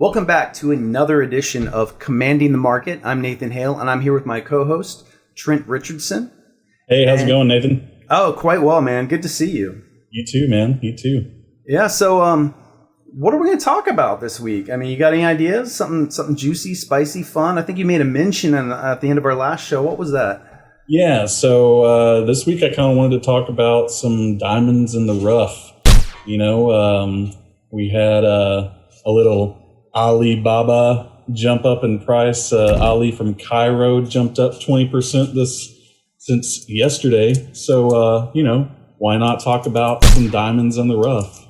Welcome back to another edition of Commanding the Market. I'm Nathan Hale, and I'm here with my co-host, Trent Richardson. Hey, how's it going, Nathan? Oh, quite well, man. Good to see you. You too, man. You too. Yeah, so what are we going to talk about this week? I mean, you got any ideas? Something juicy, spicy, fun? I think you made a mention at the end of our last show. What was that? Yeah, so this week I kind of wanted to talk about some diamonds in the rough. You know, we had a little Alibaba jump up in price. Ali from Cairo jumped up 20% since yesterday. So, why not talk about some diamonds in the rough?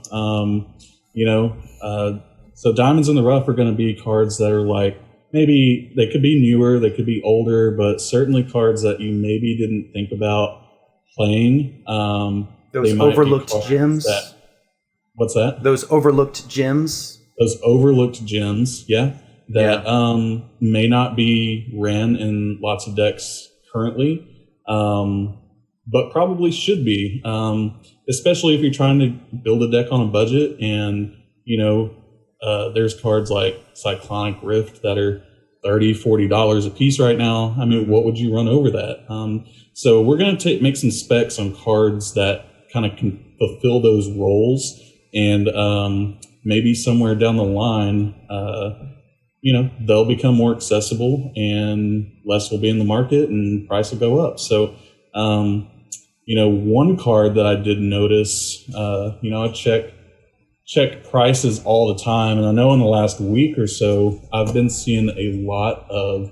So diamonds in the rough are going to be cards that are like, maybe they could be newer, they could be older, but certainly cards that you maybe didn't think about playing. Those overlooked gems. What's that? Those overlooked gems. Those overlooked gems, that may not be ran in lots of decks currently, but probably should be, especially if you're trying to build a deck on a budget. And, there's cards like Cyclonic Rift that are $30, $40 a piece right now. I mean, what would you run over that? So we're going to make some specs on cards that kind of can fulfill those roles, and maybe somewhere down the line, they'll become more accessible and less will be in the market and price will go up. So, one card that I did notice, I check prices all the time. And I know in the last week or so, I've been seeing a lot of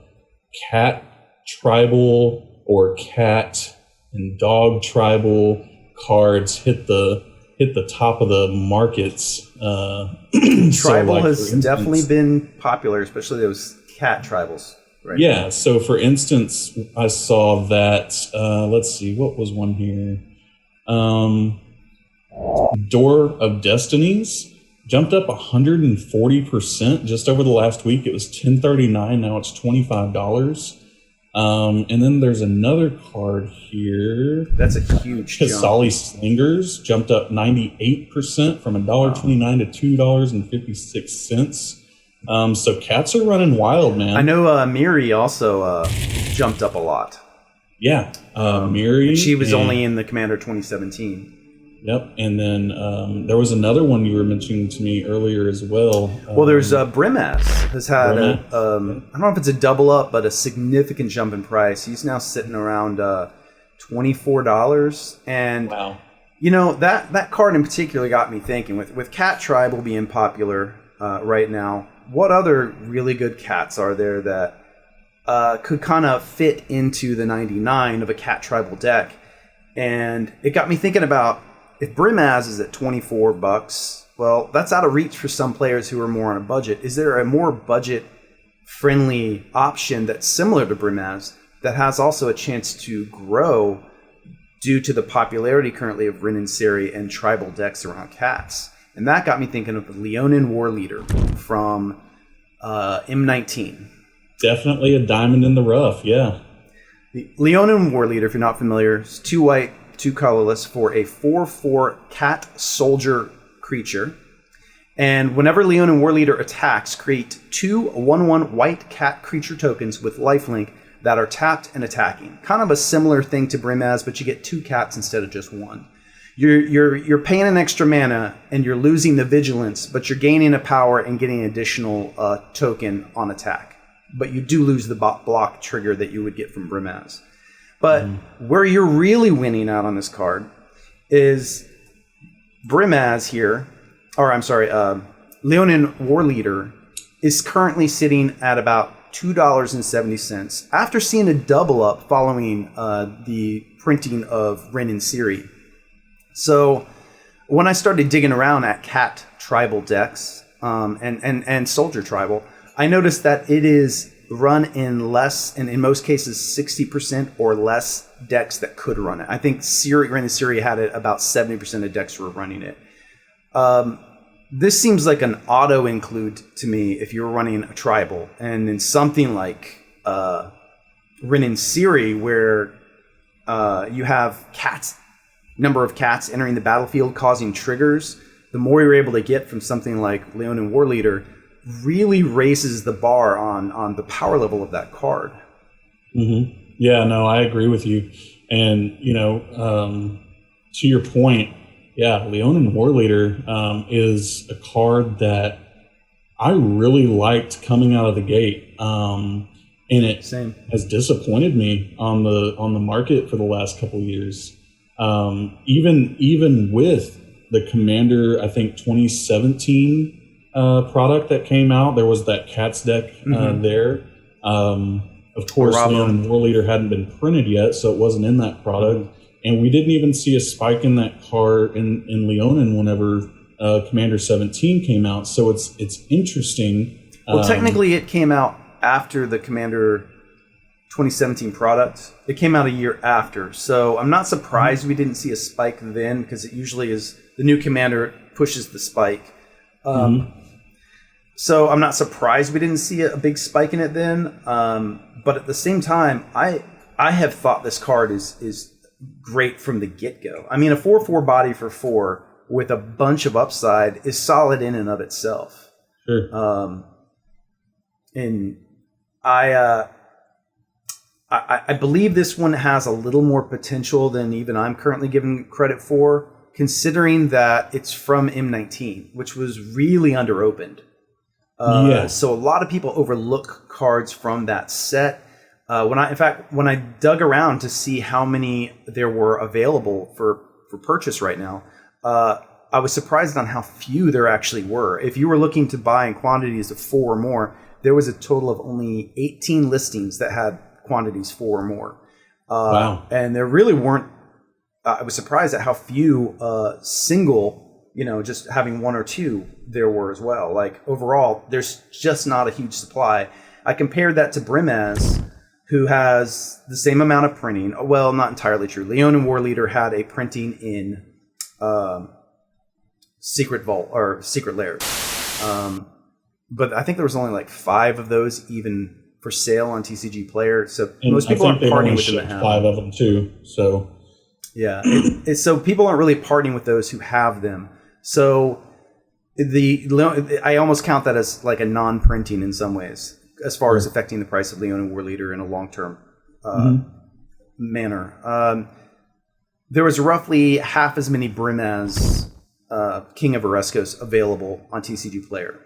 cat tribal or cat and dog tribal cards hit the top of the markets. Tribal has definitely been popular, especially those cat tribals. Right? Yeah. So for instance, I saw that, let's see, what was one here? Door of Destinies jumped up 140% just over the last week. It was $10.39. Now it's $25. And then there's another card here. That's a huge jump. Kasali Slingers jumped up 98% from $1.29 to $2.56. So cats are running wild, man. I know Miri also jumped up a lot. Yeah, Miri. She was only in the Commander 2017. Yep, and then there was another one you were mentioning to me earlier as well. Well, there's Brimaz has had I don't know if it's a double up, but a significant jump in price. He's now sitting around $24, and wow. That card in particular got me thinking. With Cat Tribal being popular right now, what other really good cats are there that could kind of fit into the 99 of a Cat Tribal deck? And it got me thinking about, if Brimaz is at $24, well, that's out of reach for some players who are more on a budget. Is there a more budget-friendly option that's similar to Brimaz that has also a chance to grow due to the popularity currently of Rin and Seri and tribal decks around cats? And that got me thinking of the Leonan Warleader from M19. Definitely a diamond in the rough, yeah. The Leonan Warleader, if you're not familiar, is 2 white, 2 colorless for a 4/4 cat soldier creature. And whenever Leonan Warleader attacks, create 2 1/1 white cat creature tokens with lifelink that are tapped and attacking. Kind of a similar thing to Brimaz, but you get 2 cats instead of just 1. You're paying an extra mana and you're losing the vigilance, but you're gaining a power and getting an additional token on attack. But you do lose the block trigger that you would get from Brimaz. But where you're really winning out on this card is Brimaz here, Leonan Warleader is currently sitting at about $2.70 after seeing a double up following the printing of Rin and Seri. So when I started digging around at cat tribal decks and soldier tribal, I noticed that it is run in less, and in most cases 60% or less decks that could run it. I think Rin and Seri had it, about 70% of decks were running it. This seems like an auto include to me if you're running a tribal, and in something like Rin and Seri, where you have number of cats entering the battlefield causing triggers, the more you're able to get from something like Leonan Warleader, really raises the bar on the power level of that card. Mm-hmm. Yeah, no, I agree with you. And, to your point, yeah, Leonan Warleader is a card that I really liked coming out of the gate. And it has disappointed me on the market for the last couple of years. Even with the Commander, I think 2017 product that came out, there was that Cats deck there. Of course, Leonan Warleader hadn't been printed yet, so it wasn't in that product. And we didn't even see a spike in that card in Leonan whenever Commander 17 came out. So it's interesting. Well, technically, it came out after the Commander 2017 product. It came out a year after. So I'm not surprised we didn't see a spike then, because it usually is the new Commander pushes the spike. So I'm not surprised we didn't see a big spike in it then. But at the same time, I have thought this card is great from the get-go. I mean, a 4/4 body for 4 with a bunch of upside is solid in and of itself. Sure. And I believe this one has a little more potential than even I'm currently giving credit for, considering that it's from M19, which was really underopened. So a lot of people overlook cards from that set. When I dug around to see how many there were available for purchase right now, I was surprised on how few there actually were. If you were looking to buy in quantities of 4 or more, there was a total of only 18 listings that had quantities 4 or more. Wow. And there really weren't. I was surprised at how few single, just having 1 or 2 there were as well. Like overall, there's just not a huge supply. I compared that to Brimaz, who has the same amount of printing. Well, not entirely true. Leonan Warleader had a printing in Secret Vault or Secret Lairs. But I think there was only like 5 of those even for sale on TCG Player. So most people aren't partying with them that have 5 of them too. So yeah, so people aren't really partying with those who have them. So I almost count that as like a non-printing in some ways, as far as affecting the price of Leona Warleader in a long-term manner. There was roughly half as many Brimaz King of Oreskos available on TCG Player.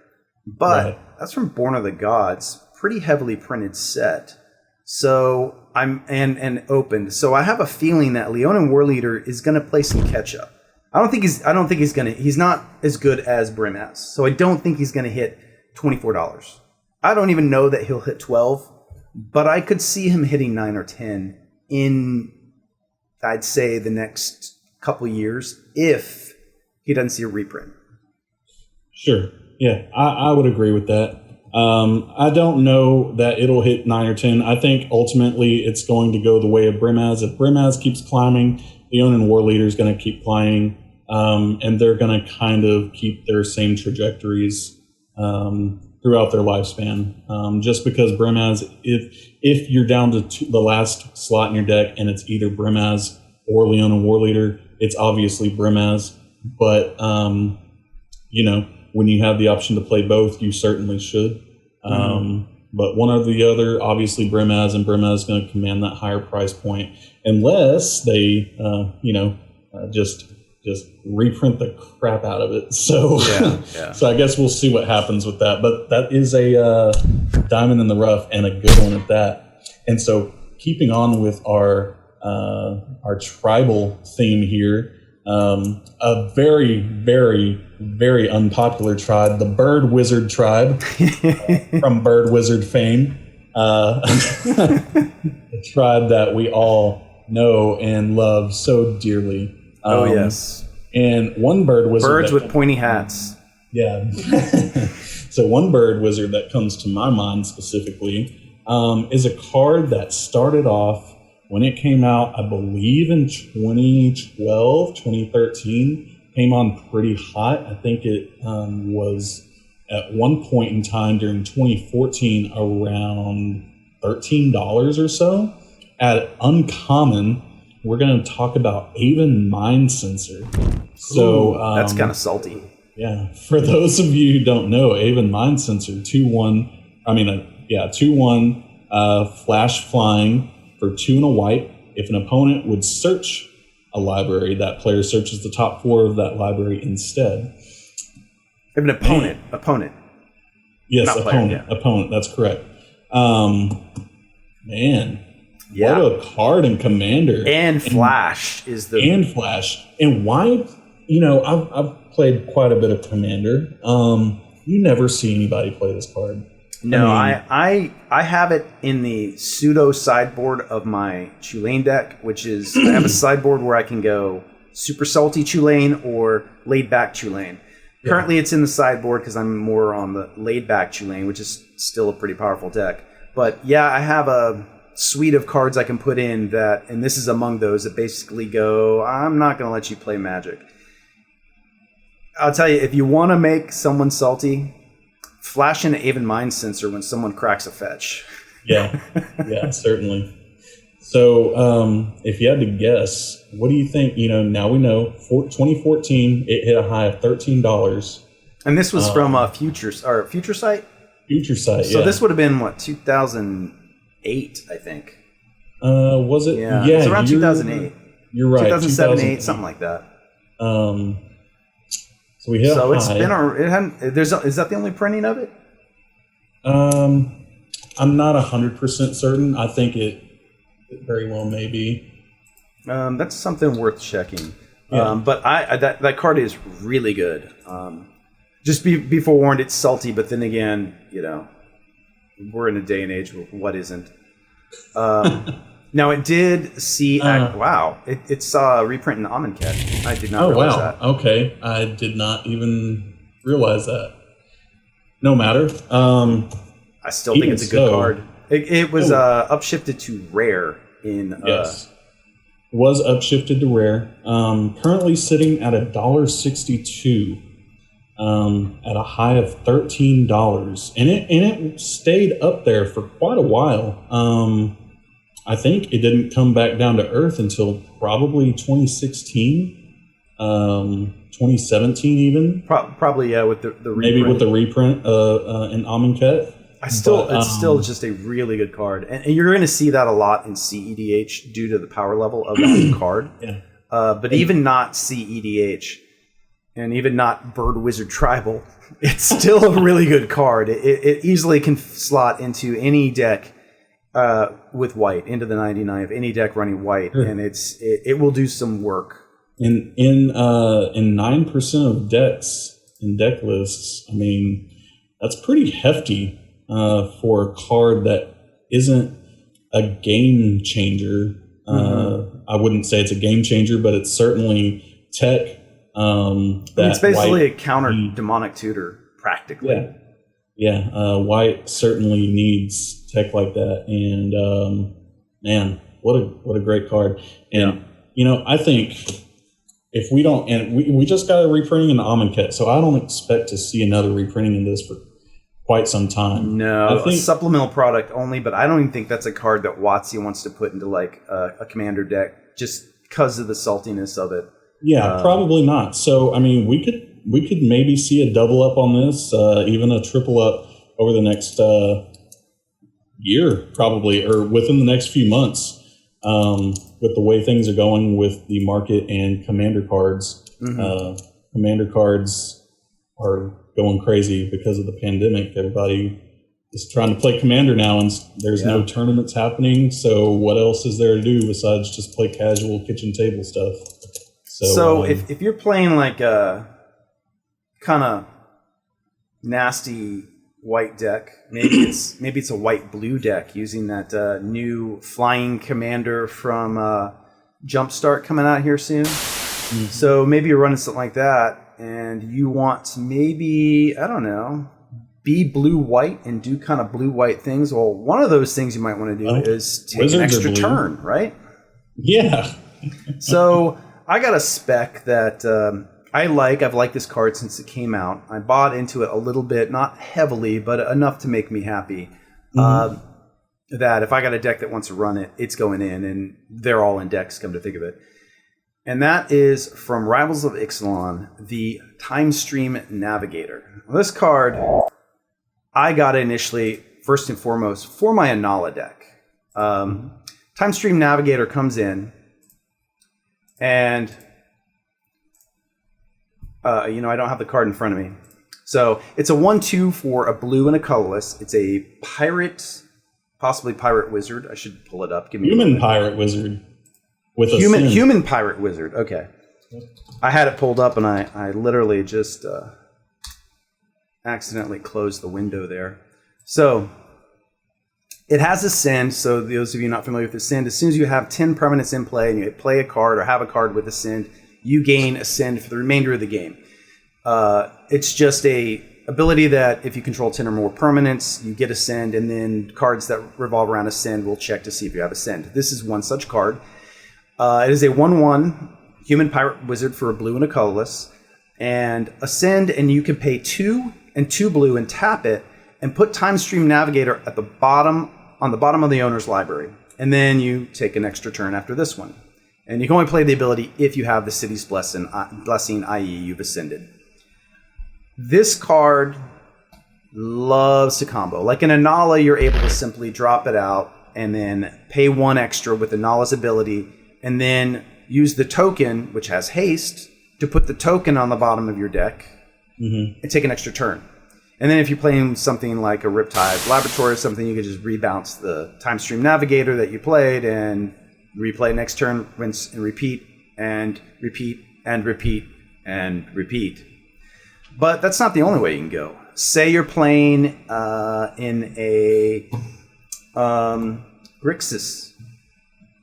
But that's from Born of the Gods, pretty heavily printed set. So and opened. So I have a feeling that Leonan Warleader is going to play some catch up. He's not as good as Brimaz. So I don't think he's going to hit $24. I don't even know that he'll hit 12, but I could see him hitting 9 or 10 in, I'd say, the next couple years if he doesn't see a reprint. Sure. Yeah, I would agree with that. I don't know that it'll hit 9 or 10. I think ultimately it's going to go the way of Brimaz. If Brimaz keeps climbing, Leonan Warleader is going to keep climbing, and they're going to kind of keep their same trajectories throughout their lifespan. Just because Brimaz, if you're down to the last slot in your deck and it's either Brimaz or Leonan Warleader, it's obviously Brimaz. But, when you have the option to play both, you certainly should. But one or the other, obviously Brimaz, and Brimaz is going to command that higher price point unless they, just reprint the crap out of it. So, so I guess we'll see what happens with that. But that is a diamond in the rough and a good one at that. And so, keeping on with our tribal theme here, a very, very, very unpopular tribe, the Bird Wizard tribe, from Bird Wizard fame, a tribe that we all know and love so dearly. Yes. And one Bird Wizard... Birds with pointy hats. Yeah. So one Bird Wizard that comes to my mind specifically is a card that started off when it came out, I believe in 2012, 2013, came on pretty hot. I think it was at one point in time during 2014 around $13 or so. At Uncommon, we're going to talk about Aven Mind Sensor. So that's kind of salty. Yeah. For those of you who don't know, Aven Mind Sensor 2-1, 2-1, flash flying for 2 and a white. If an opponent would search a library, that player searches the top 4 of that library instead. If an opponent. Yes, not opponent. Player, yeah. Opponent, that's correct. Man. Yeah. What a card in Commander. And Flash is the... And Flash. And why... I've played quite a bit of Commander. You never see anybody play this card. No, I have it in the pseudo sideboard of my Tulane deck, which is... I have a sideboard where I can go super salty Tulane or laid back Tulane. Yeah. Currently, it's in the sideboard because I'm more on the laid back Tulane, which is still a pretty powerful deck. But yeah, I have a suite of cards I can put in that, and this is among those that basically go, I'm not going to let you play Magic. I'll tell you, if you want to make someone salty, flash an Aven Mind Sensor when someone cracks a fetch. Yeah, certainly. So if you had to guess, what do you think? Now we know 2014, it hit a high of $13. And this was from Future Sight? Future Sight, So this would have been, 2008, I think. Was it? Yeah, it's around 2008. You're right. 2007, 2008, something like that. So we hit a high. It's been is that the only printing of it? I'm not 100% certain. I think it very well may be. That's something worth checking. Yeah. But that card is really good. Just be forewarned, it's salty, but then again, we're in a day and age where what isn't. Now it did see. It saw a reprint in Amonkhet. I did not realize that. Okay, I did not even realize that. No matter. I still think it's a good card. It was upshifted to rare in. Yes, was upshifted to rare. Currently sitting at $1.62. At a high of $13, and it stayed up there for quite a while. I think it didn't come back down to earth until probably 2016, 2017 even. Probably with the reprint. Maybe with the reprint in Amonkhet. It's still just a really good card, and you're going to see that a lot in CEDH due to the power level of that card. Yeah. But even not CEDH. And even not Bird Wizard Tribal, it's still a really good card. It easily can slot into any deck with white, into the 99 of any deck running white, and it will do some work. In 9% of decks in deck lists, I mean, that's pretty hefty for a card that isn't a game changer. I wouldn't say it's a game changer, but it's certainly tech. It's basically a counter demonic tutor, practically. Yeah. White certainly needs tech like that, and man, what a great card. And I think if we don't, and we just got a reprinting in the Amonkhet, so I don't expect to see another reprinting in this for quite some time. No, I think a supplemental product only, but I don't even think that's a card that WotC wants to put into like a commander deck just because of the saltiness of it. Yeah, probably not. So, I mean, we could maybe see a double up on this, even a triple up over the next year, probably, or within the next few months, with the way things are going with the market and commander cards. Commander cards are going crazy because of the pandemic. Everybody is trying to play commander now, and there's no tournaments happening. So what else is there to do besides just play casual kitchen table stuff? So if you're playing like a kind of nasty white deck, maybe it's a white-blue deck using that new flying commander from Jumpstart coming out here soon. So maybe you're running something like that, and you want to maybe, I don't know, be blue-white and do kind of blue-white things. Well, one of those things you might want to do is take an extra turn, right? Yeah. So I got a SPEC that I like. I've liked this card since it came out. I bought into it a little bit, not heavily, but enough to make me happy. That if I got a deck that wants to run it, it's going in, and they're all in decks, come to think of it. And that is from Rivals of Ixalan, the Time Stream Navigator. This card, I got initially, first and foremost, for my Anala deck. Time Stream Navigator comes in, and I don't have the card in front of me. So it's a 1/2 for a blue and a colorless. It's a pirate, possibly pirate wizard. I should pull it up. Give me human pirate wizard with a human pirate wizard. Okay, I had it pulled up and I literally just accidentally closed the window there. So it has Ascend. So those of you not familiar with Ascend, as soon as you have 10 permanents in play and you play a card or have a card with Ascend, you gain Ascend for the remainder of the game. It's just a ability that if you control 10 or more permanents, you get Ascend, and then cards that revolve around Ascend will check to see if you have Ascend. This is one such card. It is a 1/1 human pirate wizard for a blue and a colorless, and Ascend, and you can pay 2 and 2 blue and tap it, and put Time Stream Navigator at the bottom on the bottom of the owner's library, and then you take an extra turn after this one. And you can only play the ability if you have the city's blessing, i.e. you've ascended. This card loves to combo. Like in Anala, you're able to simply drop it out and then pay 1 extra with Anala's ability, and then use the token, which has haste, to put the token on the bottom of your deck and take an extra turn. And then if you're playing something like a Riptide Laboratory or something, you can just rebounce the Time Stream Navigator that you played and replay next turn, rinse and repeat, and repeat, and repeat, and repeat. But that's not the only way you can go. Say you're playing in a Grixis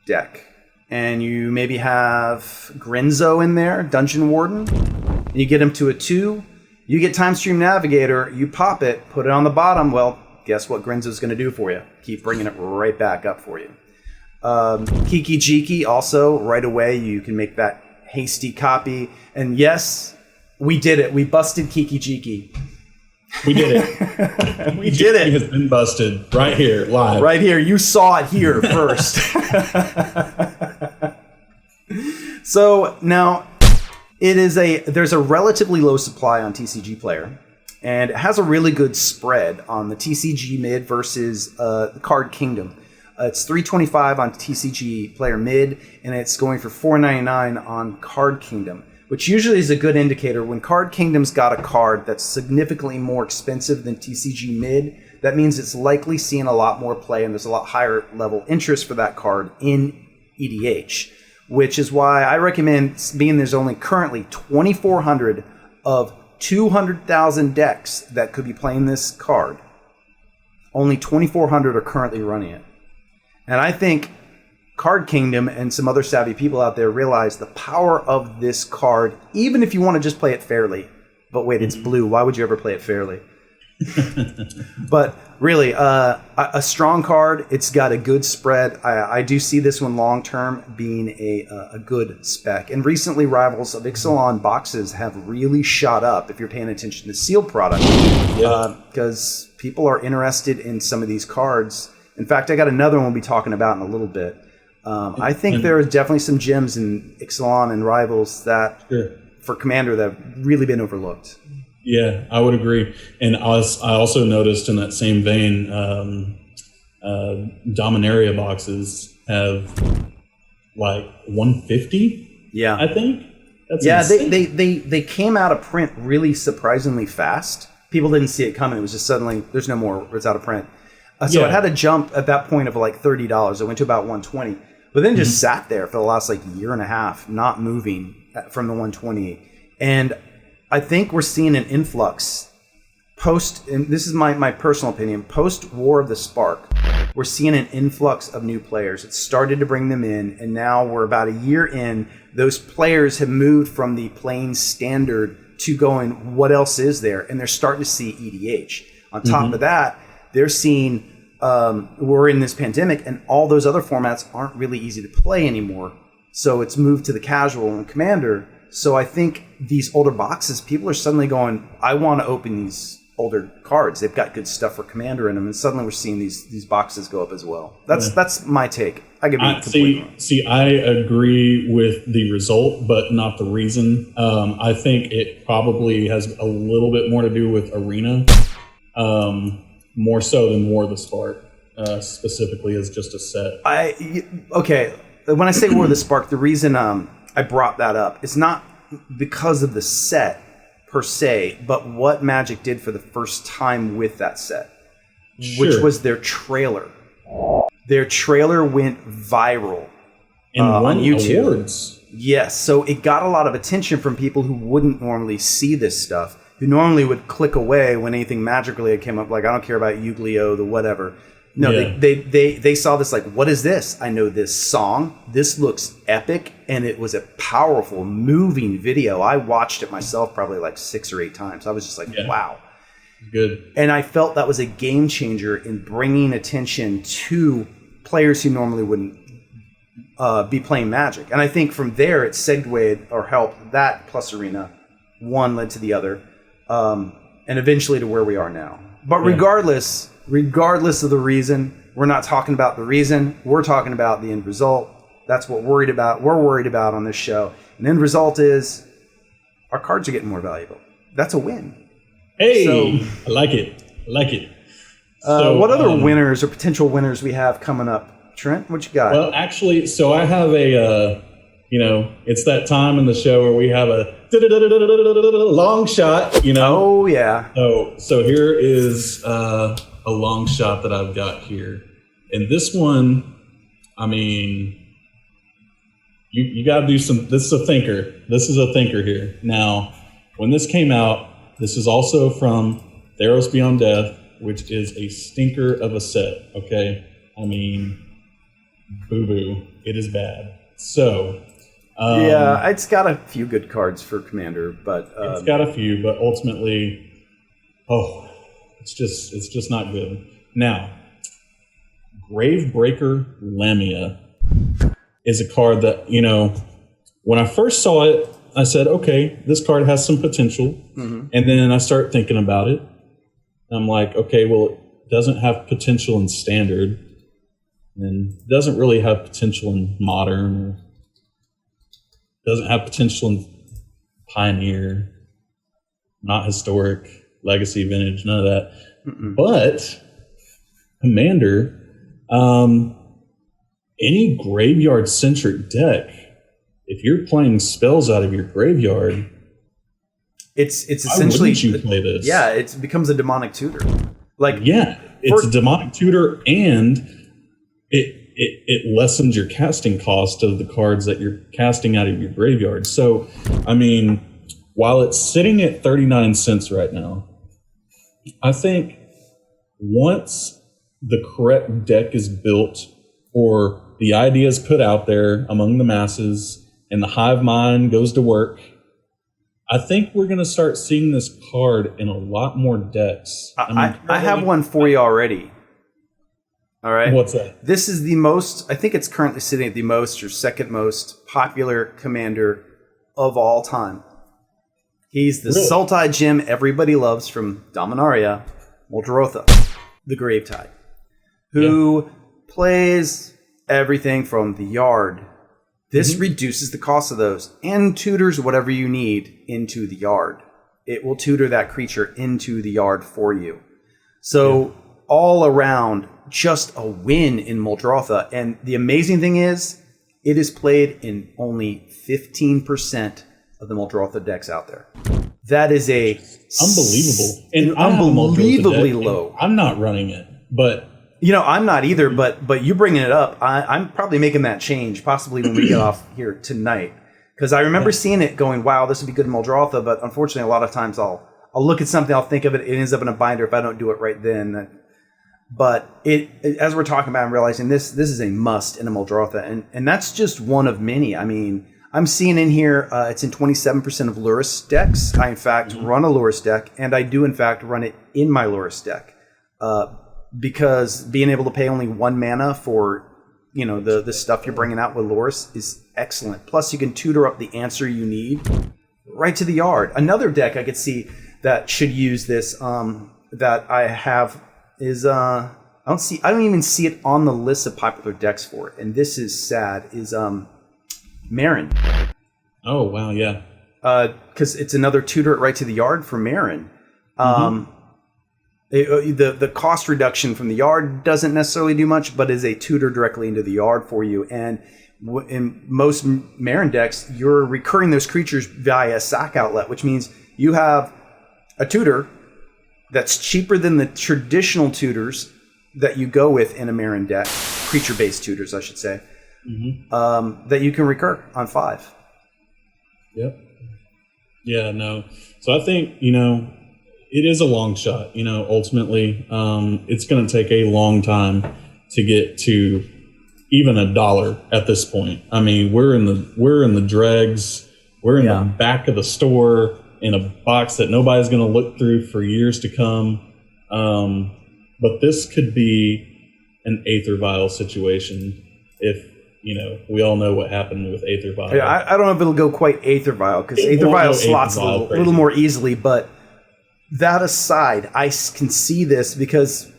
deck, and you maybe have Grenzo in there, Dungeon Warden, and you get him to a 2. You get Time Stream Navigator, you pop it, put it on the bottom. Well, guess what Grenzo's going to do for you? Keep bringing it right back up for you. Kiki Jiki, also, right away, you can make that hasty copy. And yes, we did it. We busted Kiki Jiki. We did it. We did it. It has been busted right here, live. Right here. You saw it here first. So now, there's a relatively low supply on TCG Player, and it has a really good spread on the TCG Mid versus Card Kingdom. It's $3.25 on TCG Player Mid, and it's going for $4.99 on Card Kingdom, which usually is a good indicator. When Card Kingdom's got a card that's significantly more expensive than TCG Mid, that means it's likely seeing a lot more play, and there's a lot higher level interest for that card in EDH, which is why I recommend, being there's only currently 2,400 of 200,000 decks that could be playing this card. Only 2,400 are currently running it. And I think Card Kingdom and some other savvy people out there realize the power of this card, even if you want to just play it fairly. But wait, it's blue. Why would you ever play it fairly? But really, a strong card. It's got a good spread. I do see this one long-term being a good spec. And recently, Rivals of Ixalan boxes have really shot up, if you're paying attention to sealed product. Because people are interested in some of these cards. In fact, I got another one we'll be talking about in a little bit. I think there are definitely some gems in Ixalan and Rivals that, for Commander, that have really been overlooked. Yeah, I would agree. And I also noticed in that same vein, Dominaria boxes have like 150. Yeah, I think. That's insane. They came out of print really surprisingly fast. People didn't see it coming. It was just suddenly there's no more. It's out of print. So it had a jump at that point of like $30. It went to about $120, but then just sat there for the last like year and a half, not moving from the $120. And I think we're seeing an influx and this is my personal opinion, post War of the Spark. We're seeing an influx of new players. It started to bring them in, and now we're about a year in. Those players have moved from the plain standard to going, what else is there? And they're starting to see EDH. On top of that, they're seeing we're in this pandemic, and all those other formats aren't really easy to play anymore. So it's moved to the casual and Commander. So I think these older boxes, people are suddenly going, I want to open these older cards. They've got good stuff for Commander in them, and suddenly we're seeing these boxes go up as well. That's my take. I could be completely wrong. See, I agree with the result, but not the reason. I think it probably has a little bit more to do with Arena, more so than War of the Spark, specifically as just a set. Okay. When I say War of the Spark, the reason I brought that up is not because of the set per se, but what Magic did for the first time with that set, which was their trailer. Their trailer went viral on YouTube. Awards. Yes, so it got a lot of attention from people who wouldn't normally see this stuff, who normally would click away when anything Magic related came up, like, I don't care about Yu-Gi-Oh!, the whatever. No, they saw this like, what is this? I know this song. This looks epic, and it was a powerful, moving video. I watched it myself probably like 6 or 8 times. I was just like, wow. Good. And I felt that was a game changer in bringing attention to players who normally wouldn't be playing Magic. And I think from there it segued or helped that plus Arena. One led to the other, and eventually to where we are now. But regardless of the reason, we're not talking about the reason. We're talking about the end result. That's what we're worried about on this show. And the end result is our cards are getting more valuable. That's a win. Hey, so, I like it. So, what other winners or potential winners we have coming up? Trent, what you got? Well, actually, so I have a, it's that time in the show where we have a long shot, Oh, yeah. So here is a long shot that I've got here. And this one, I mean, you got to do some, this is a thinker. This is a thinker here. Now, when this came out, this is also from Theros Beyond Death, which is a stinker of a set, okay? I mean, boo-boo. It is bad. So... yeah, it's got a few good cards for Commander, but... it's got a few, but ultimately, it's just not good. Now, Gravebreaker Lamia is a card that, when I first saw it, I said, okay, this card has some potential. Mm-hmm. And then I start thinking about it. I'm like, okay, well, it doesn't have potential in Standard. And it doesn't really have potential in Modern. Doesn't have potential in Pioneer. Not Historic, Legacy, Vintage, none of that. Mm-mm. But Commander, any graveyard-centric deck, if you're playing spells out of your graveyard, it's essentially, why wouldn't you play this? Yeah, it becomes a demonic tutor. It's a demonic tutor, and it lessens your casting cost of the cards that you're casting out of your graveyard. So, I mean, while it's sitting at 39 cents right now, I think once the correct deck is built or the idea is put out there among the masses and the hive mind goes to work, I think we're going to start seeing this card in a lot more decks. I have one for you already. All right. What's that? This is the most, I think it's currently sitting at the most or second most popular Commander of all time. He's the Sultai Jim everybody loves from Dominaria, Muldrotha, the Gravetide, who plays everything from the yard. This reduces the cost of those and tutors whatever you need into the yard. It will tutor that creature into the yard for you. So all around, just a win in Muldrotha. And the amazing thing is, it is played in only 15% of the Muldrotha decks out there. That is unbelievable. And unbelievably low. I'm not running it, but... I'm not either, but you bringing it up, I'm probably making that change, possibly when we get off here tonight. Because I remember seeing it going, wow, this would be good in Muldrotha, but unfortunately a lot of times I'll look at something, I'll think of it, it ends up in a binder if I don't do it right then. But as we're talking about, I'm realizing this is a must in a Muldrotha, and that's just one of many. I mean, I'm seeing in here, it's in 27% of Lurrus decks. I, in fact, run a Lurrus deck, and I do, in fact, run it in my Lurrus deck. Because being able to pay only 1 mana for, the stuff you're bringing out with Lurrus is excellent. Plus, you can tutor up the answer you need right to the yard. Another deck I could see that should use this that I have is I don't even see it on the list of popular decks for it, and this is sad. Is Marin. Oh wow, yeah. Because it's another tutor right to the yard for Marin. The cost reduction from the yard doesn't necessarily do much, but is a tutor directly into the yard for you. And in most Marin decks, you're recurring those creatures via a sack outlet, which means you have a tutor that's cheaper than the traditional tutors that you go with in a Marin deck, creature-based tutors, I should say, that you can recur on 5. Yep. Yeah, no. So I think, it is a long shot. Ultimately, it's going to take a long time to get to even $1 at this point. I mean, we're in the dregs. We're in the back of the store in a box that nobody's going to look through for years to come. But this could be an Aether Vial situation if, we all know what happened with Aether Vial. Yeah, I don't know if it'll go quite Aether Vial, because Aether Vial slots a little more easily, but that aside, I can see this because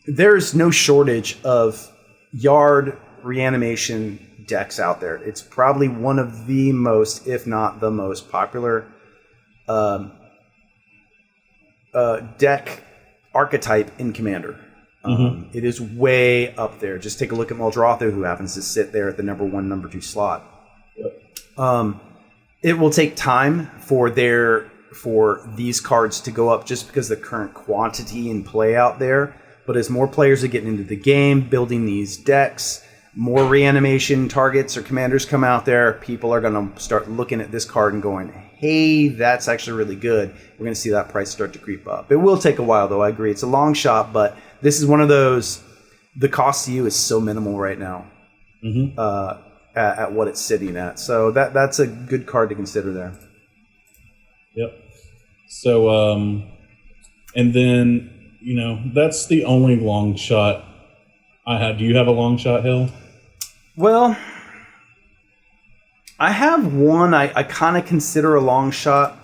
there's no shortage of yard reanimation decks out there. It's probably one of the most, if not the most popular deck archetype in Commander. It is way up there. Just take a look at Muldrotho, who happens to sit there at the number 1, number 2 slot. It will take time for these cards to go up just because of the current quantity in play out there. But as more players are getting into the game, building these decks, more reanimation targets or commanders come out there, people are going to start looking at this card and going, hey, that's actually really good. We're going to see that price start to creep up. It will take a while, though. I agree. It's a long shot, but this is one of those, the cost to you is so minimal right now at what it's sitting at. So that's a good card to consider there. Yep. So, and then, that's the only long shot I have. Do you have a long shot, Hill? Well, I have one I kind of consider a long shot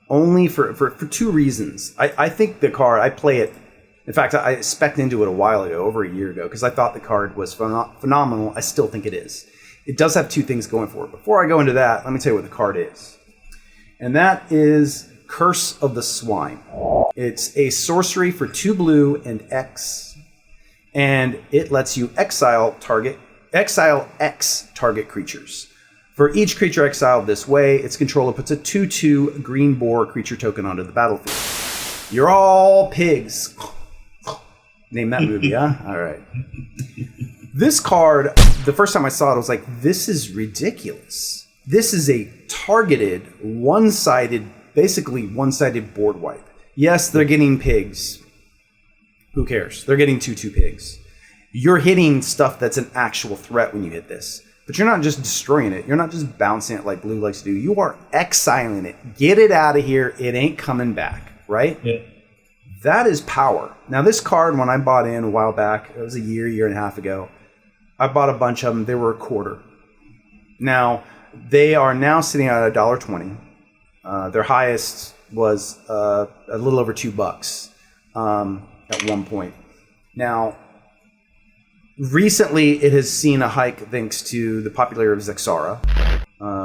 only for 2 reasons. I think the card, I play it. In fact, I spec'd into it a while ago, over a year ago, because I thought the card was phenomenal. I still think it is. It does have 2 things going for it. Before I go into that, let me tell you what the card is. And that is Curse of the Swine. It's a sorcery for 2 blue and X. And it lets you exile X target creatures. For each creature exiled this way, its controller puts a 2/2 green boar creature token onto the battlefield. You're all pigs. Name that movie, huh? All right. This card, the first time I saw it, I was like, this is ridiculous. This is a targeted, basically one-sided board wipe. Yes, they're getting pigs. Who cares? They're getting 2/2 pigs. You're hitting stuff that's an actual threat when you hit this. But you're not just destroying it. You're not just bouncing it like Blue likes to do. You are exiling it. Get it out of here. It ain't coming back, right? Yeah. That is power. Now, this card, when I bought in a while back, it was a year and a half ago, I bought a bunch of them. They were $0.25. Now, they are now sitting at $1.20. Their highest was a little over $2 at one point. Now, recently it has seen a hike thanks to the popularity of Zexara,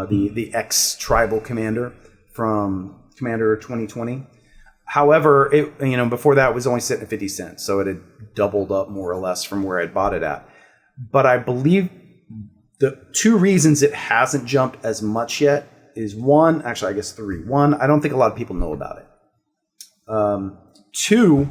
the ex-tribal commander from Commander 2020. However, before that it was only sitting at 50 cents, so it had doubled up more or less from where I bought it at. But I believe the 2 reasons it hasn't jumped as much yet is 1, actually I guess 3. 1, I don't think a lot of people know about it. 2,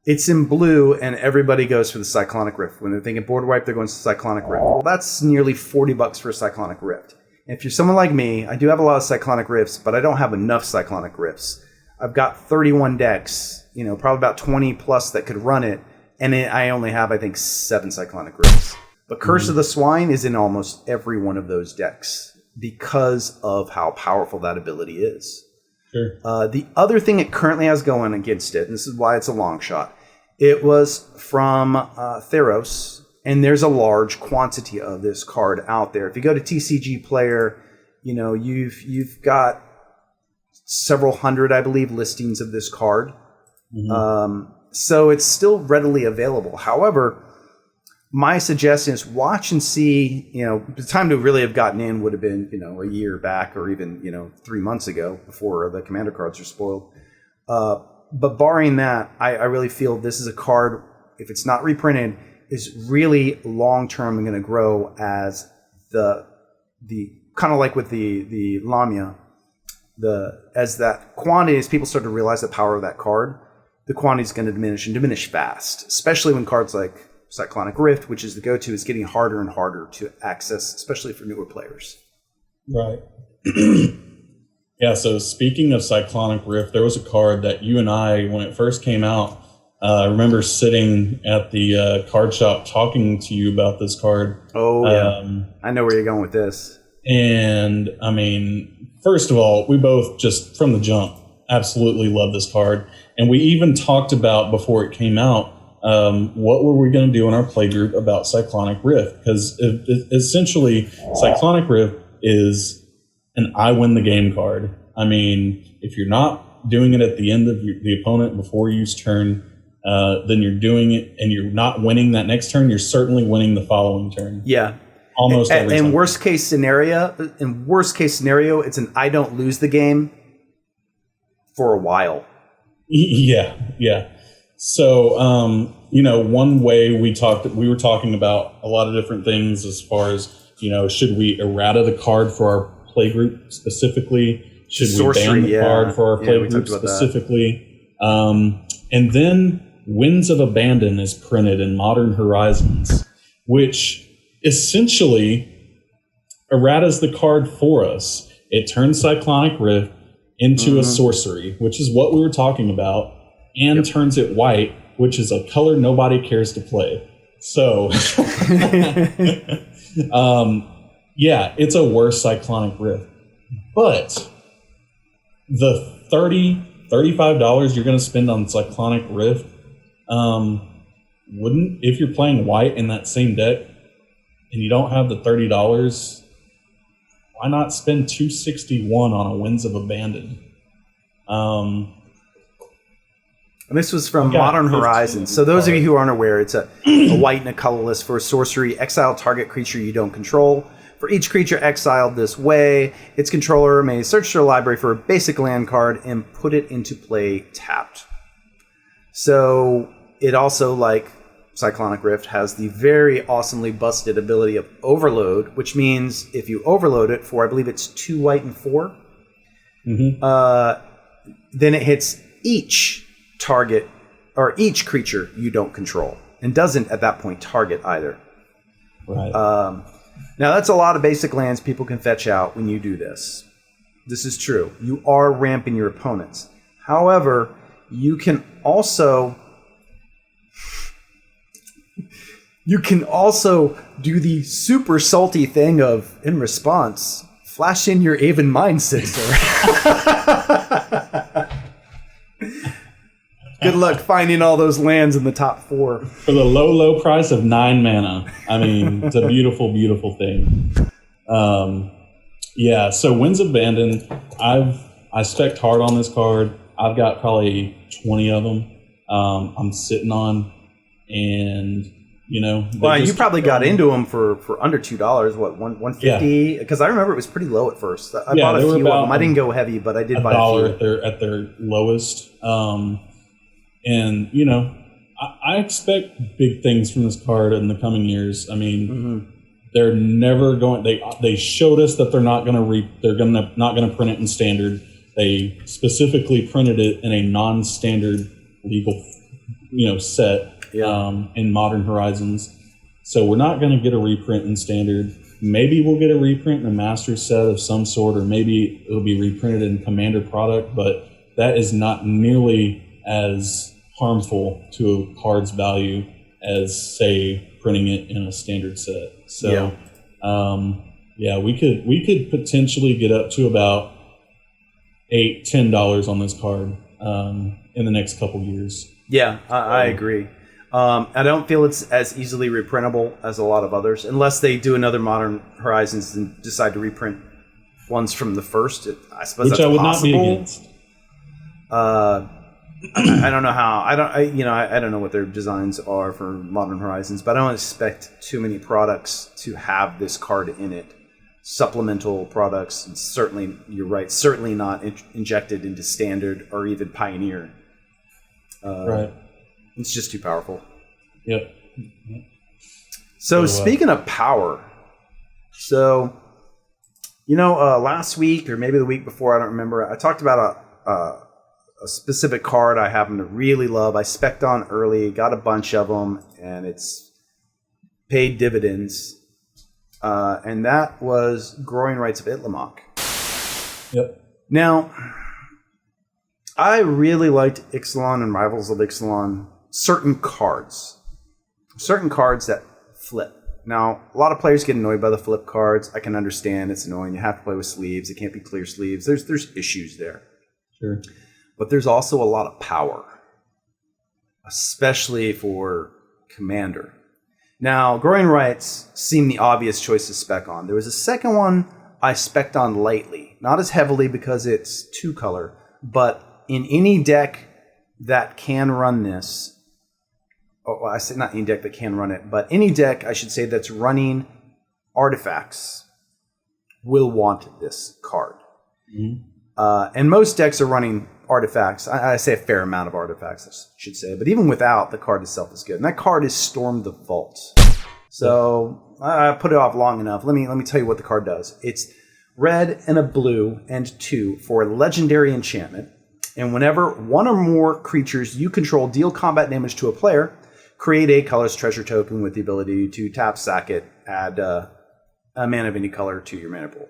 it's in blue and everybody goes for the Cyclonic Rift. When they're thinking board wipe, they're going to Cyclonic Rift. Well, that's nearly $40 for a Cyclonic Rift. And if you're someone like me, I do have a lot of Cyclonic Rifts, but I don't have enough Cyclonic Rifts. I've got 31 decks, probably about 20 plus that could run it, and I only have, I think, 7 Cyclonic Rifts. But Curse of the Swine is in almost every one of those decks because of how powerful that ability is. Sure. The other thing it currently has going against it, and this is why it's a long shot, it was from Theros, and there's a large quantity of this card out there. If you go to TCG Player, you've got several hundred, I believe, listings of this card. Mm-hmm. So it's still readily available. However, my suggestion is watch and see, the time to really have gotten in would have been, a year back or even, 3 months ago before the commander cards are spoiled. But barring that, I really feel this is a card, if it's not reprinted, is really long-term and going to grow as the kind of like with the Lamia, as that quantity, as people start to realize the power of that card, the quantity is going to diminish and diminish fast, especially when cards like Cyclonic Rift, which is the go-to, is getting harder and harder to access, especially for newer players. Right. Yeah, so speaking of Cyclonic Rift, there was a card that you and I, when it first came out, I remember sitting at the card shop talking to you about this card. Oh, yeah. I know where you're going with this. And, I mean, first of all, we both just, from the jump, absolutely love this card. And we even talked about, before it came out, what were we going to do in our play group about Cyclonic Rift? Because essentially, Cyclonic Rift is an I win the game card. I mean, if you're not doing it at the end of the opponent before use turn, then you're doing it and you're not winning that next turn, you're certainly winning the following turn. Yeah. Almost every time. In worst case scenario, it's an I don't lose the game for a while. Yeah, yeah. So, one way we were talking about a lot of different things as far as, should we errata the card for our playgroup specifically? Should we ban the card for our playgroup specifically? And then Winds of Abandon is printed in Modern Horizons, which essentially erratas the card for us. It turns Cyclonic Rift into a sorcery, which is what we were talking about, and turns it white, which is a color nobody cares to play. So, yeah, it's a worse Cyclonic Rift. But the $35 you're going to spend on Cyclonic Rift, if you're playing white in that same deck and you don't have the $30, why not spend $261 on a Winds of Abandon? And this was from Modern Horizons. So those of you who aren't aware, it's a white and a colorless for a sorcery. Exile target creature you don't control. For each creature exiled this way, its controller may search their library for a basic land card and put it into play tapped. So it also, like Cyclonic Rift, has the very awesomely busted ability of Overload, which means if you overload it for, I believe it's 2 white and 4, then it hits each target or each creature you don't control and doesn't at that point target either. Right. Now that's a lot of basic lands people can fetch out when you do this. This is true. You are ramping your opponents. However, you can also do the super salty thing of, in response, flash in your Aven Mind Sixer. Good luck finding all those lands in the top 4. For the low, low price of 9 mana. I mean, it's a beautiful, beautiful thing. Yeah, so Winds of Abandon, I spec'd hard on this card. I've got probably 20 of them I'm sitting on. And, well, you probably got into them for under $2. What, $150? Because I remember it was pretty low at first. I bought a few of them. I didn't go heavy, but I did buy a few. At their lowest. And, I expect big things from this card in the coming years. I mean, they're never going. They showed us that they're not going to print it in standard. They specifically printed it in a non-standard legal, set in Modern Horizons. So we're not going to get a reprint in standard. Maybe we'll get a reprint in a master set of some sort, or maybe it'll be reprinted in Commander product. But that is not nearly as harmful to a card's value as, say, printing it in a standard set. So, we could potentially get up to about $8-10 on this card in the next couple years. Yeah, I agree. I don't feel it's as easily reprintable as a lot of others, unless they do another Modern Horizons and decide to reprint ones from the first. I suppose which that's I would possible. not be against. I don't know how. I don't know what their designs are for Modern Horizons, but I don't expect too many products to have this card in it. Supplemental products, and certainly, you're right, certainly not injected into Standard or even Pioneer. Right. It's just too powerful. Yep. So speaking of power, last week or maybe the week before, I don't remember, I talked about a specific card I happen to really love. I spec'd on early, got a bunch of them, and it's paid dividends. And that was Growing Rights of Itlimoc. Yep. Now, I really liked Ixalan and Rivals of Ixalan, certain cards that flip. Now, a lot of players get annoyed by the flip cards. I can understand it's annoying. You have to play with sleeves. It can't be clear sleeves. There's issues there. Sure. But there's also a lot of power, especially for Commander. Now, Growing Rights seemed the obvious choice to spec on. There was a second one I spec'd on lightly. Not as heavily because it's 2-color, but in any deck that can run this, I say not any deck that can run it, but any deck, I should say, that's running artifacts will want this card. Mm-hmm. And most decks are running artifacts. I say a fair amount of artifacts, I should say. But even without, the card itself is good. And that card is Storm the Vault. So I put it off long enough. Let me tell you what the card does. It's red and a blue and 2 for a legendary enchantment. And whenever one or more creatures you control deal combat damage to a player, create a colorless treasure token with the ability to tap, sack it, add a mana of any color to your mana pool.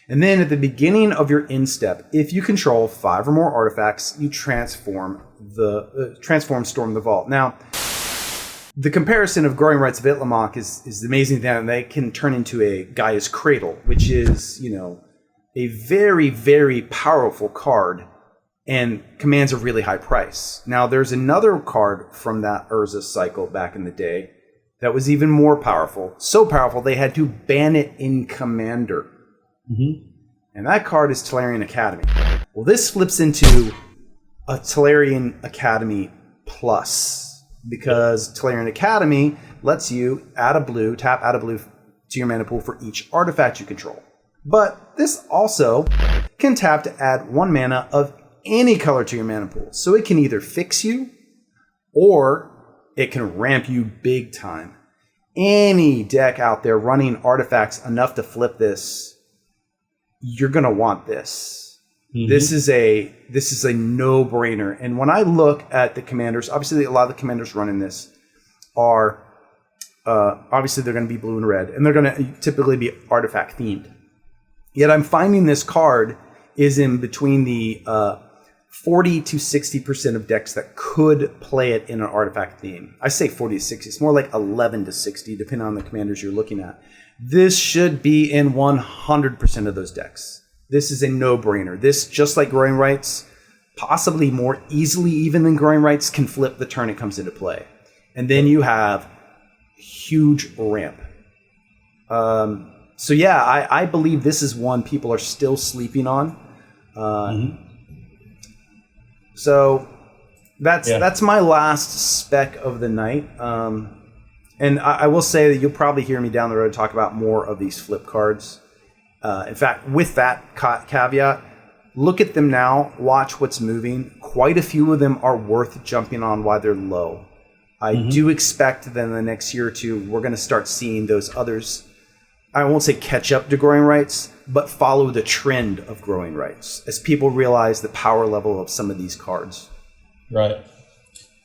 And then at the beginning of your end step, if you control 5 or more artifacts, you transform Storm the Vault. Now, the comparison of Growing Rights of Itlimoc is the amazing thing that they can turn into a Gaia's Cradle, which is, a very, very powerful card and commands a really high price. Now, there's another card from that Urza cycle back in the day that was even more powerful. So powerful, they had to ban it in Commander. Mm-hmm. And that card is Talarian Academy. Well, this flips into a Talarian Academy Plus, because Talarian Academy lets you add a blue to your mana pool for each artifact you control. But this also can tap to add 1 mana of any color to your mana pool. So it can either fix you or it can ramp you big time. Any deck out there running artifacts enough to flip this, you're going to want this. Mm-hmm. This is a no-brainer. And when I look at the commanders, obviously a lot of the commanders running this are obviously they're going to be blue and red, and they're going to typically be artifact themed. Yet I'm finding this card is in between the 40 to 60% of decks that could play it in an artifact theme. I say 40 to 60. It's more like 11 to 60, depending on the commanders you're looking at. This should be in 100% of those decks. This is a no-brainer. This, just like Growing Rights, possibly more easily even than Growing Rights, can flip the turn it comes into play. And then you have huge ramp. So yeah, I believe this is one people are still sleeping on. So that's my last spec of the night. And I will say that you'll probably hear me down the road talk about more of these flip cards. In fact, with that caveat, look at them now, watch what's moving. Quite a few of them are worth jumping on while they're low. I do expect that in the next year or two, we're going to start seeing those others, I won't say catch up to Growing Rights, but follow the trend of Growing Rights as people realize the power level of some of these cards. Right.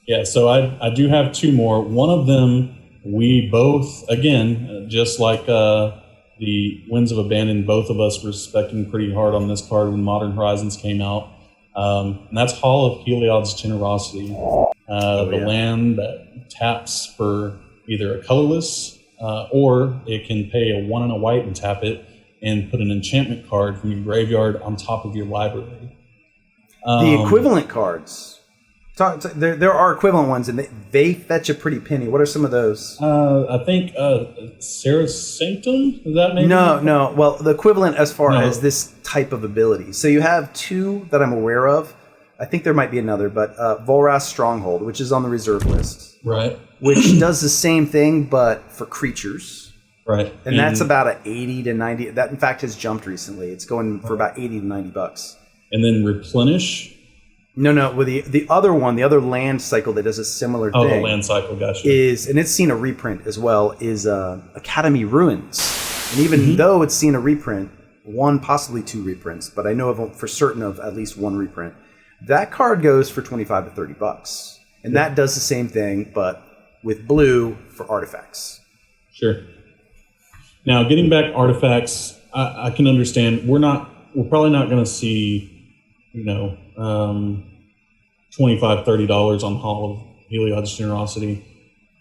Yeah, so I do have 2 more. One of them, we both, again, just like the Winds of Abandon, both of us were spec'ing pretty hard on this card when Modern Horizons came out. And that's Hall of Heliod's Generosity. The land that taps for either a colorless or it can pay a 1 and a white and tap it and put an enchantment card from your graveyard on top of your library. The equivalent cards There are equivalent ones, and they fetch a pretty penny. What are some of those? I think Sarah Sanctum, is that maybe? No. Well, the equivalent as far as this type of ability. So you have two that I'm aware of. I think there might be another, but Volrath's Stronghold, which is on the reserve list. Right. Which does the same thing, but for creatures. Right. And that's about an 80 to 90. That, in fact, has jumped recently. It's going for about 80 to 90 bucks. And then Replenish? No. Well, the other one, the other land cycle that does a similar thing. Oh, the land cycle, gotcha. And it's seen a reprint as well, is Academy Ruins. And even though it's seen a reprint, one, possibly two reprints, but I know of for certain of at least one reprint, that card goes for 25 to 30 bucks. And that does the same thing, but with blue for artifacts. Sure. Now, getting back artifacts, I can understand. We're probably not going to see, $25, $30 on Hall of Heliod's Generosity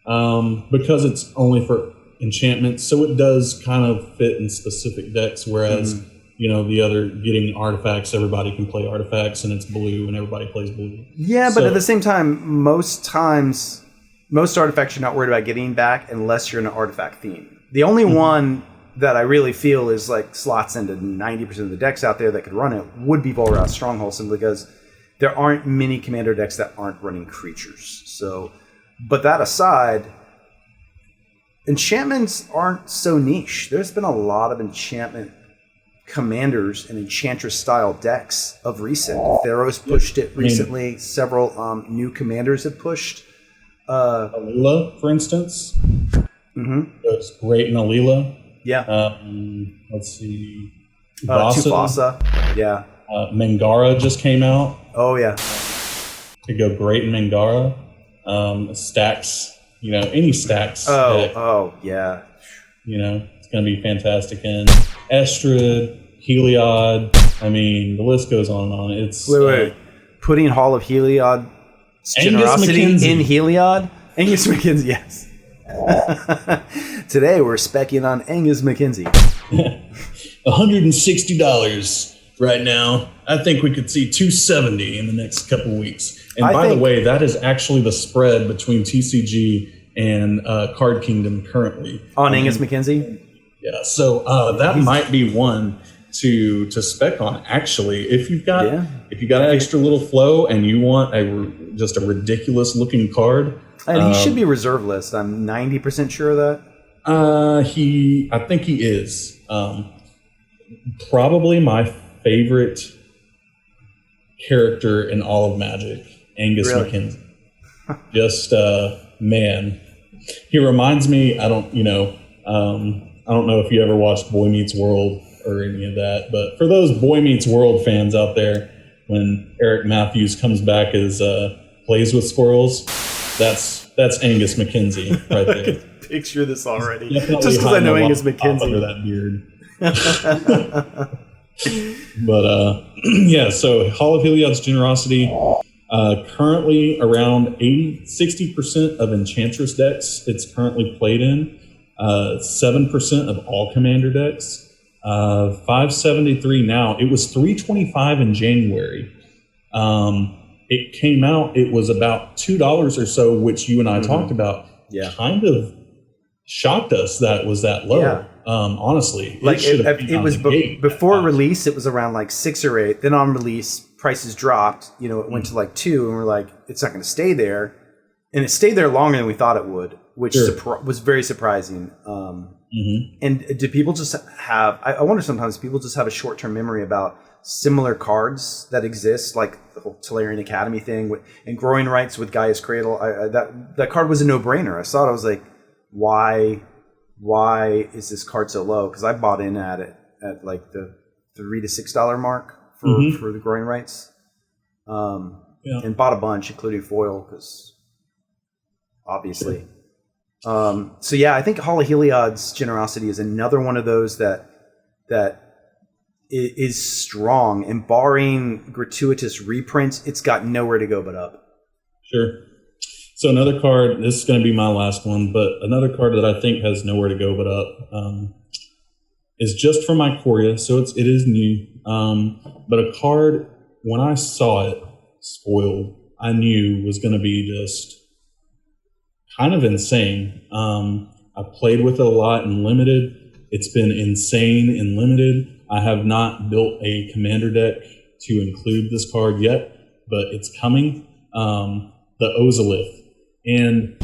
because it's only for enchantments. So it does kind of fit in specific decks, whereas the other getting artifacts, everybody can play artifacts, and it's blue, and everybody plays blue. Yeah, but at the same time, most artifacts you're not worried about getting back unless you're in an artifact theme. The only one that I really feel is like slots into 90% of the decks out there that could run it would be Volrath's Stronghold, simply because there aren't many commander decks that aren't running creatures. So, but that aside, enchantments aren't so niche. There's been a lot of enchantment commanders and enchantress style decks of recent. Theros pushed it recently. Several new commanders have pushed. Alila, for instance. It's great in Alila. Yeah. Let's see. Tufasa. Yeah. Mangara just came out. Oh, yeah. Could go great in Mangara. Stacks, any stacks. Oh, yeah. It's going to be fantastic in Estrad, Heliod. I mean, the list goes on and on. It's Wait. Putting Hall of Heliod's Generosity in Heliod? Angus McKenzie, yes. Today we're specking on Angus McKenzie. $160 right now. I think we could see $270 in the next couple weeks. And by the way, that is actually the spread between TCG and Card Kingdom currently. On Angus McKenzie? Yeah, so that might be one to spec on. Actually, if you've got an extra little flow and you want just a ridiculous looking card, and he should be reserve list. I'm 90% sure of that. I think he is. Probably my favorite character in all of Magic, Angus McKenzie. Just man, he reminds me. I don't know if you ever watched Boy Meets World or any of that, but for those Boy Meets World fans out there, when Eric Matthews comes back as Plays with Squirrels, that's Angus McKenzie right there. I can picture this already. Definitely just because I know Angus McKenzie under that beard. But yeah, so Hall of Heliod's Generosity, currently around 60% of Enchantress decks it's currently played in, 7% of all Commander decks, 573 now. It was 325 in January. It came out, it was about $2 or so, which you and I talked about. Yeah. Kind of shocked us that it was that low. Yeah. Honestly, like it was before release, it was around like 6 or 8. Then on release, prices dropped. It went to like 2, and we're like, it's not going to stay there. And it stayed there longer than we thought it would, which was very surprising. And do people just have? I wonder sometimes people just have a short-term memory about similar cards that exist, like the whole Talarian Academy thing and growing rights with Gaia's Cradle. That card was a no-brainer. I saw it. I was like, why is this card so low? Because I bought in at it at like the $3 to $6 mark for the growing rights, and bought a bunch, including foil, because obviously. So yeah, I think Hall of Heliod's Generosity is another one of those that is strong, and barring gratuitous reprints, it's got nowhere to go but up. Sure. So another card, this is going to be my last one, but another card that I think has nowhere to go but up is just from Ikoria, so it is new. But a card, when I saw it spoiled, I knew was going to be just kind of insane. I played with it a lot in Limited. It's been insane in Limited. I have not built a commander deck to include this card yet, but it's coming. The Ozolith. And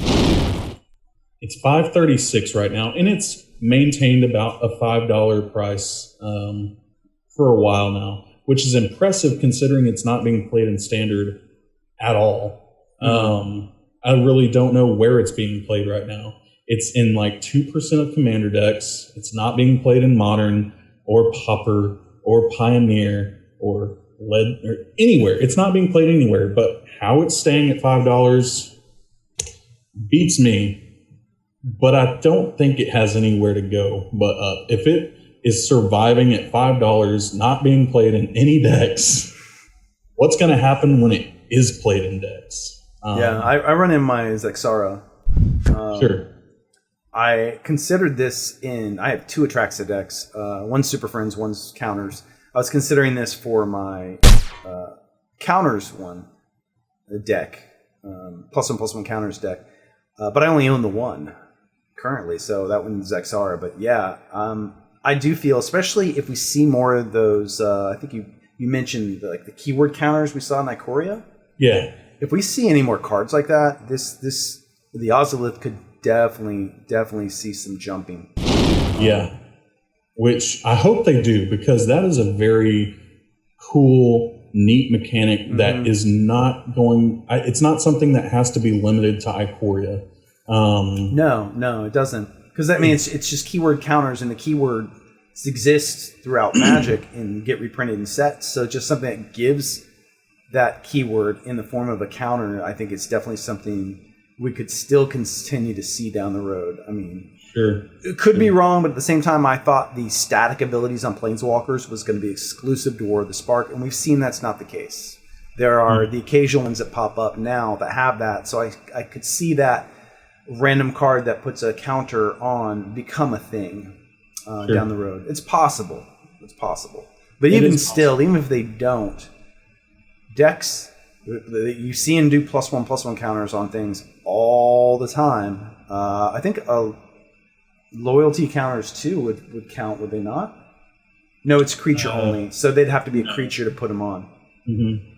it's $5.36 right now, and it's maintained about a $5 price for a while now, which is impressive considering it's not being played in Standard at all. I really don't know where it's being played right now. It's in like 2% of Commander decks. It's not being played in Modern or Pauper or Pioneer or Lead or anywhere. It's not being played anywhere, but how it's staying at $5 beats me. But I don't think it has anywhere to go but up. If it is surviving at $5, not being played in any decks, what's going to happen when it is played in decks? I run in my Zexara. Sure. I considered this in... I have 2 Atraxa decks. One's Super Friends, one's Counters. I was considering this for my Counters one, the deck. +1/+1 Counters deck. But I only own the one currently, so that one's Zexara. But yeah, I do feel, especially if we see more of those... I think you mentioned the keyword counters we saw in Ikoria. Yeah. If we see any more cards like that, the Ozolith could definitely see some jumping. Yeah, which I hope they do, because that is a very cool, neat mechanic that is not going... It's not something that has to be limited to Ikoria. No, it doesn't. Because that means it's just keyword counters, and the keyword exists throughout Magic and get reprinted in sets. So just something that gives that keyword in the form of a counter, I think it's definitely something we could still continue to see down the road. I mean, sure, it could be wrong, but at the same time, I thought the static abilities on Planeswalkers was going to be exclusive to War of the Spark, and we've seen that's not the case. There are the occasional ones that pop up now that have that, so I could see that random card that puts a counter on become a thing down the road. It's possible. But even still, even if they don't, decks, you see them do +1/+1 counters on things all the time. I think loyalty counters too would count, would they not? No, it's creature only, so they'd have to be a creature to put them on.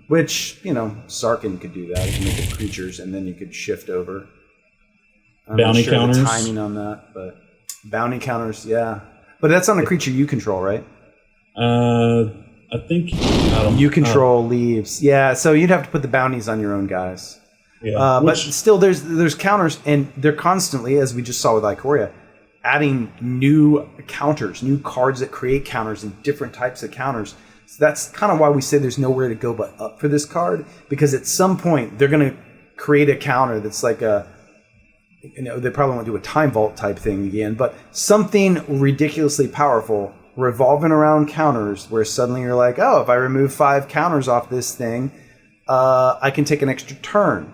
Which, Sarkin could do that. You can make it creatures, and then you could shift over. I'm bounty not sure counters? the timing on that, but bounty counters, yeah. But that's on a creature you control, right? I think you control leaves. Yeah, so you'd have to put the bounties on your own guys. Yeah, but still, there's counters, and they're constantly, as we just saw with Ikoria, adding new counters, new cards that create counters and different types of counters. So that's kind of why we say there's nowhere to go but up for this card, because at some point they're going to create a counter that's like they probably won't do a time vault type thing again, but something ridiculously powerful revolving around counters, where suddenly you're like, oh, if I remove 5 counters off this thing, I can take an extra turn.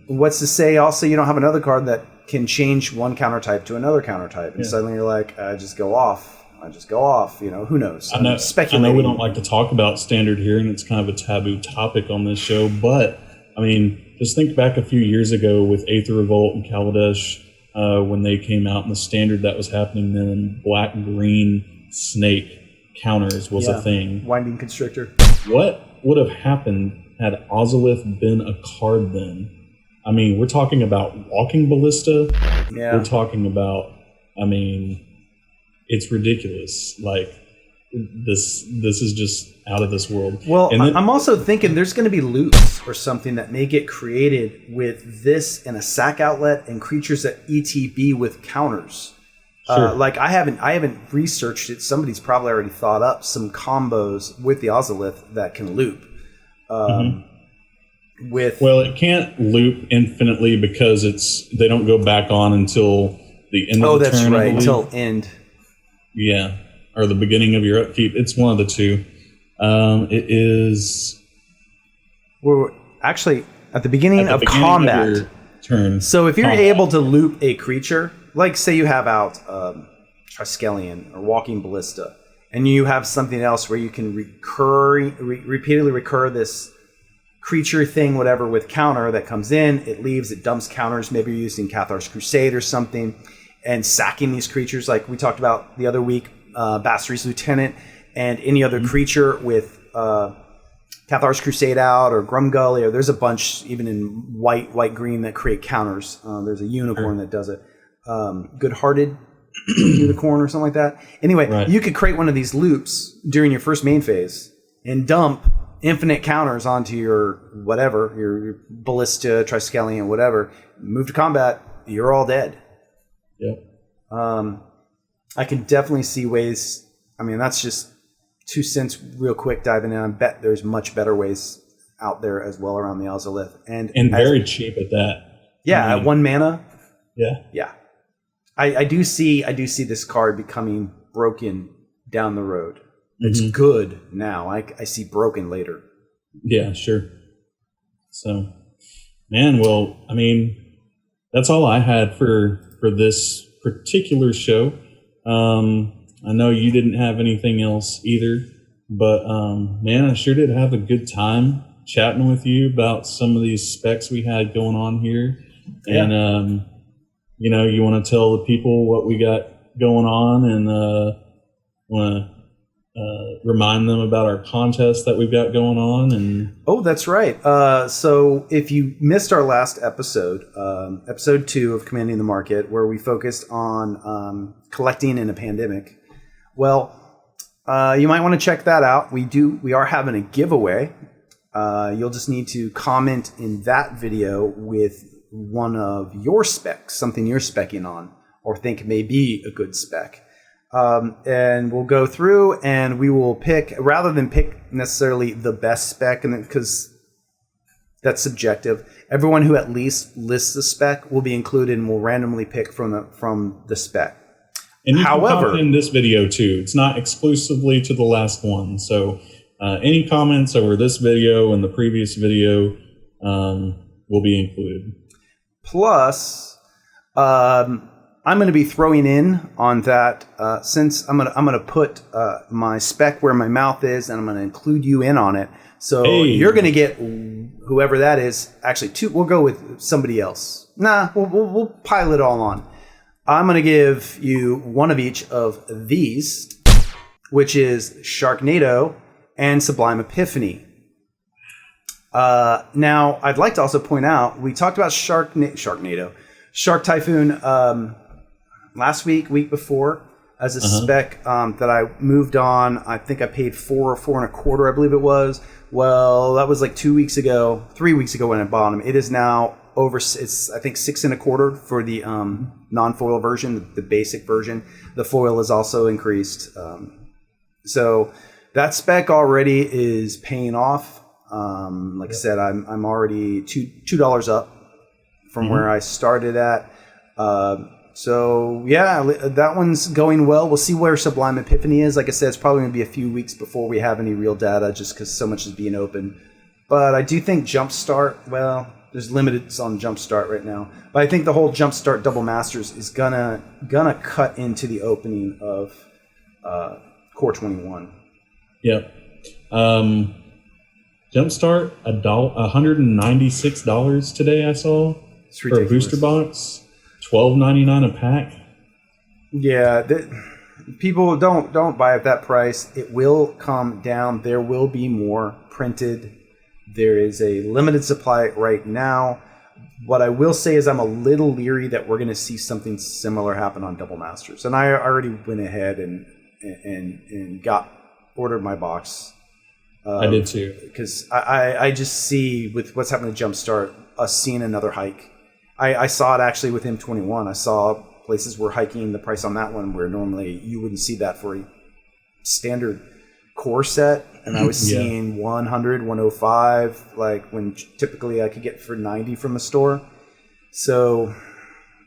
What's to say also you don't have another card that can change one counter type to another counter type, and suddenly you're like, I just go off. Who knows? I know speculating. We don't like to talk about Standard here, and it's kind of a taboo topic on this show, but I mean, just think back a few years ago with Aether Revolt and Kaladesh, when they came out in the Standard that was happening then, black-green snake counters was a thing. Winding Constrictor. What would have happened had Ozolith been a card then? I mean, we're talking about Walking Ballista. Yeah. We're talking about, it's ridiculous. Like, this is just out of this world. Well, I'm also thinking there's going to be loops or something that may get created with this and a sack outlet and creatures that ETB with counters. Sure. Like I haven't researched it. Somebody's probably already thought up some combos with the Ozolith that can loop. It can't loop infinitely because they don't go back on until the end of the turn. Oh, that's right, until end. Yeah, or the beginning of your upkeep. It's one of the two. It is. We're actually at the beginning of combat. Of your turn. So if you're able to loop a creature, like say you have out Triskelion or Walking Ballista, and you have something else where you can repeatedly recur this creature thing, whatever, with counter that comes in, it leaves, it dumps counters. Maybe you're using Cathar's Crusade or something, and sacking these creatures like we talked about the other week, Basri's Lieutenant, and any other creature with Cathar's Crusade out or Grumgully, or there's a bunch even in white-green that create counters. There's a unicorn that does it. Good-Hearted unicorn or something like that. Anyway, you could create one of these loops during your first main phase and dump infinite counters onto your whatever, your Ballista, Triskelion, whatever. Move to combat, you're all dead. Yep. I can definitely see ways. I mean, that's just 2 cents real quick diving in. I bet there's much better ways out there as well around the Ozolith. And very cheap at that. Yeah, at 1 mana. Yeah. Yeah. I do see this card becoming broken down the road. It's good now. I see broken later. Yeah, sure. So, man, well, I mean, that's all I had for this particular show. I know you didn't have anything else either, but man, I sure did have a good time chatting with you about some of these specs we had going on here. Yeah. And, you know, you want to tell the people what we got going on and want to remind them about our contest that we've got going on. And oh, that's right. So if you missed our last episode, episode 2 of Commanding the Market, where we focused on collecting in a pandemic, well, you might want to check that out. We are having a giveaway. You'll just need to comment in that video with one of your specs, something you're specking on or think may be a good spec. And we'll go through and we will pick, rather than pick necessarily the best spec, and because that's subjective, everyone who at least lists the spec will be included, and we'll randomly pick from the spec. And you can comment in this video too. It's not exclusively to the last one. So any comments over this video and the previous video will be included. Plus, I'm going to be throwing in on that since I'm going to put my spec where my mouth is, and I'm going to include you in on it. So you're going to get whoever that is. Actually, we'll go with somebody else. We'll pile it all on. I'm going to give you one of each of these, which is Sharknado and Sublime Epiphany. Now, I'd like to also point out, we talked about Sharknado, Shark Typhoon last week before as a spec that I moved on. I think I paid $4 or $4.25, I believe it was. Well, that was like 3 weeks ago when I bought them. It is now over, it's I think $6.25 for the non-foil version, the basic version. The foil is also increased. So that spec already is paying off. Like I said, I'm already $2 up from where I started at. So yeah, that one's going well. We'll see where Sublime Epiphany is. Like I said, it's probably going to be a few weeks before we have any real data, just because so much is being open. But I do think Jumpstart, well, there's limits on Jumpstart right now. But I think the whole Jumpstart Double Masters is gonna cut into the opening of Core 21. Yep. Jumpstart, $196 today I saw for a booster box. $12.99 a pack. Yeah, people don't buy at that price. It will come down. There will be more printed. There is a limited supply right now. What I will say is I'm a little leery that we're going to see something similar happen on Double Masters. And I already went ahead and ordered my box. I did too. Because I just see with what's happening to Jumpstart, us seeing another hike. I saw it actually with M21. I saw places were hiking the price on that one where normally you wouldn't see that for a standard core set. And I was seeing 100, 105, like when typically I could get for 90 from the store. So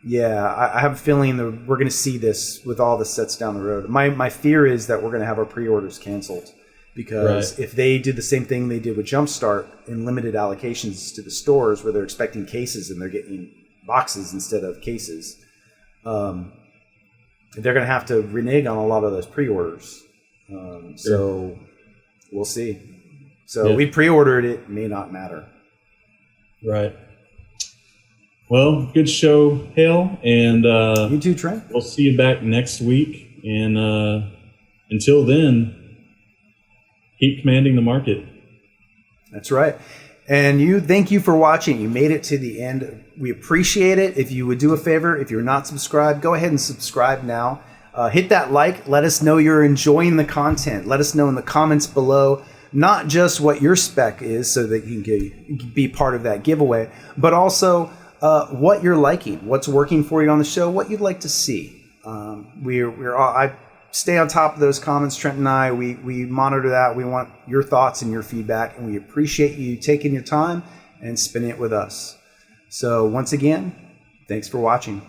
yeah, I have a feeling that we're going to see this with all the sets down the road. My fear is that we're going to have our pre-orders canceled. Because if they did the same thing they did with Jumpstart in limited allocations to the stores where they're expecting cases and they're getting boxes instead of cases, they're going to have to renege on a lot of those pre-orders. So we'll see. So we pre-ordered it, may not matter. Right. Well, good show, Hale, and you too, Trent. We'll see you back next week. And until then, keep commanding the market. That's right. And thank you for watching. You made it to the end. We appreciate it. If you would do a favor, if you're not subscribed, go ahead and subscribe now. Hit that like. Let us know you're enjoying the content. Let us know in the comments below, not just what your spec is so that you can be part of that giveaway, but also what you're liking, what's working for you on the show, what you'd like to see. I stay on top of those comments, Trent and I. We monitor that. We want your thoughts and your feedback, and we appreciate you taking your time and spending it with us. So once again, thanks for watching.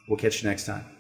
We'll catch you next time.